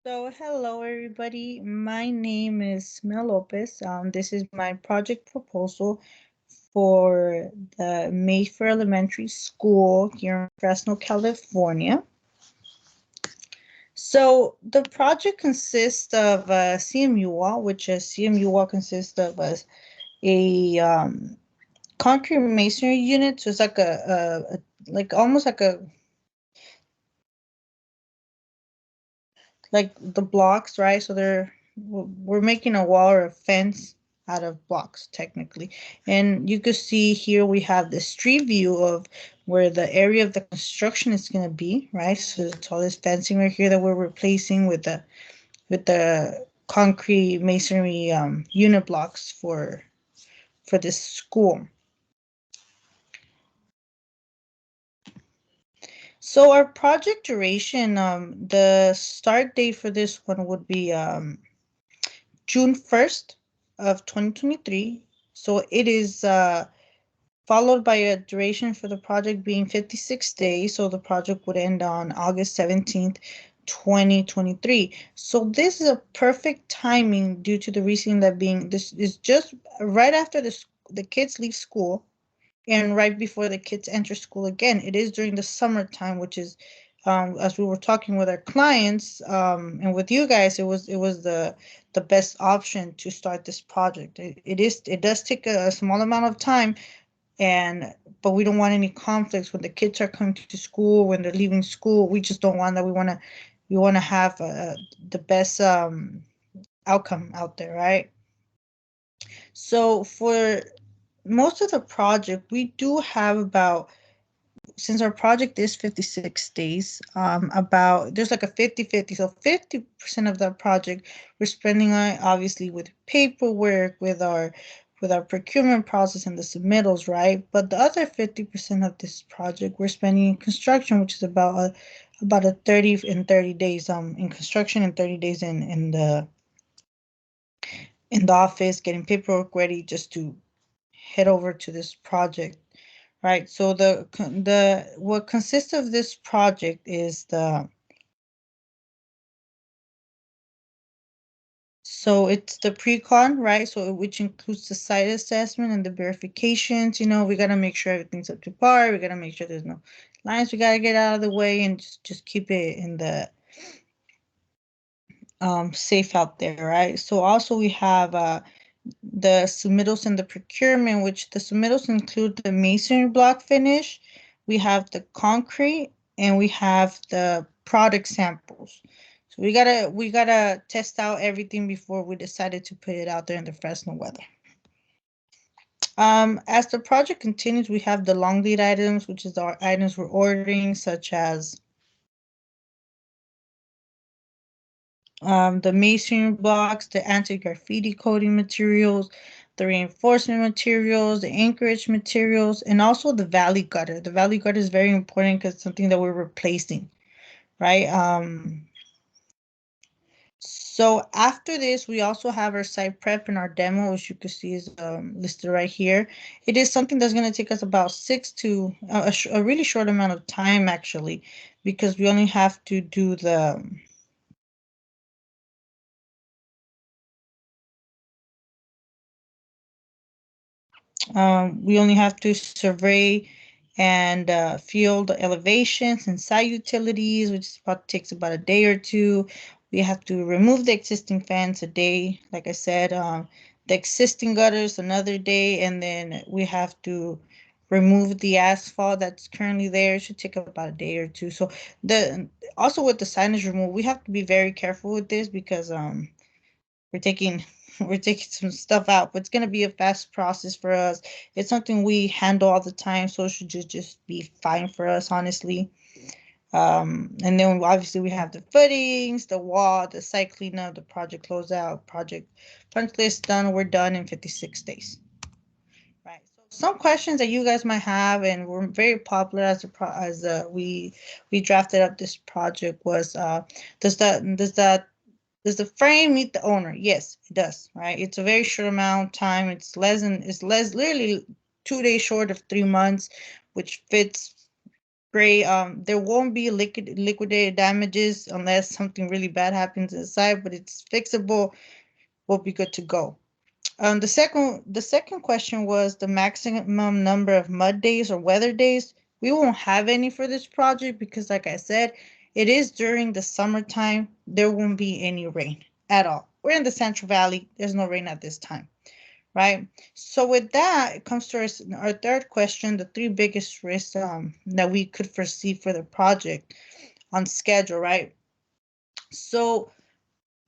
So, hello everybody. My name is Mel Lopez. This is my project proposal for the Mayfair Elementary School here in Fresno, California. So, the project consists of a CMU wall, which a CMU wall consists of a concrete masonry unit. So it's like like almost like the blocks, right? So we're making a wall or a fence out of blocks technically. And you could see here we have the street view of where the area of the construction is going to be, right? So it's all this fencing right here that we're replacing with the concrete masonry unit blocks for this school. So our project duration, the start date for this one would be June 1st of 2023. So it is followed by a duration for the project being 56 days. So the project would end on August 17th, 2023. So this is a perfect timing due to the reason that being this is just right after the kids leave school and right before the kids enter school again. It is during the summertime, which is as we were talking with our clients and with you guys, it was the best option to start this project. It does take a small amount of time, and but we don't want any conflicts when the kids are coming to school, when they're leaving school. We just don't want that. We want to have the best outcome out there, right? So for most of the project, we do have about, since our project is 56 days, about there's like a 50-50. So 50% of the project we're spending on obviously with paperwork, with our procurement process and the submittals, right? But the other 50% of this project we're spending in construction, which is about a 30 days in construction and 30 days in the office getting paperwork ready just to head over to this project. Right. So the what consists of this project is it's the pre-con, right? So which includes the site assessment and the verifications. We gotta make sure everything's up to par. We gotta make sure there's no lines we gotta get out of the way and just keep it in the safe out there, right? So also we have the submittals and the procurement, which the submittals include the masonry block finish, we have the concrete, and we have the product samples. So we gotta test out everything before we decided to put it out there in the Fresno weather. As the project continues, we have the long lead items, which is our items we're ordering, such as the masonry blocks, the anti-graffiti coating materials, the reinforcement materials, the anchorage materials, and also the valley gutter. The valley gutter is very important because it's something that we're replacing, right? So after this, we also have our site prep and our demo, which you can see is listed right here. It is something that's going to take us about a really short amount of time, actually, because we only have to do we only have to survey and field elevations and site utilities, which takes about a day or two. We have to remove the existing fence a day, like I said, the existing gutters another day, and then we have to remove the asphalt that's currently there. It should take about a day or two. So the also with the signage removal, we have to be very careful with this because we're taking we're taking some stuff out, but it's gonna be a fast process for us. It's something we handle all the time, so it should just be fine for us, honestly. And then obviously we have the footings, the wall, the site cleanup, the project closeout, project punch list done. We're done in 56 days. Right. So some questions that you guys might have, and were very popular we drafted up this project was does the frame meet the owner? Yes, it does, right? It's a very short amount of time. It's literally 2 days short of 3 months, which fits great. There won't be liquidated damages unless something really bad happens inside, but it's fixable. We'll be good to go. The second question was the maximum number of mud days or weather days. We won't have any for this project because, like I said, it is during the summertime. There won't be any rain at all. We're in the Central Valley. There's no rain at this time, right? So with that, it comes to our third question: the three biggest risks that we could foresee for the project on schedule, right? So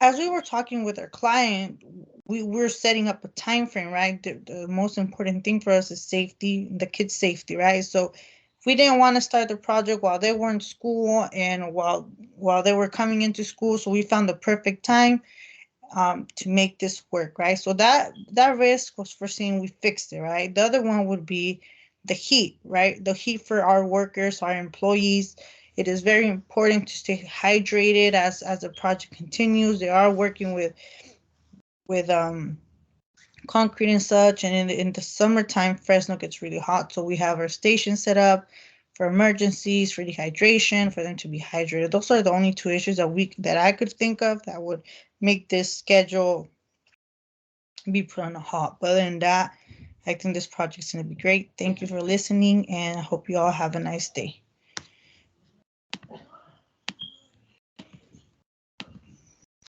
as we were talking with our client, we were setting up a time frame, right? The most important thing for us is safety, the kids' safety, right? So if we didn't want to start the project while they were in school and while they were coming into school, so we found the perfect time to make this work, right? So that risk was foreseen. We fixed it, right? The other one would be the heat, right? The heat for our workers, our employees. It is very important to stay hydrated as the project continues. They are working with concrete and such, and in the summertime, Fresno gets really hot, so we have our station set up for emergencies, for dehydration, for them to be hydrated. Those are the only two issues that I could think of that would make this schedule be put on a halt. But other than that, I think this project's going to be great. Thank you for listening, and I hope you all have a nice day.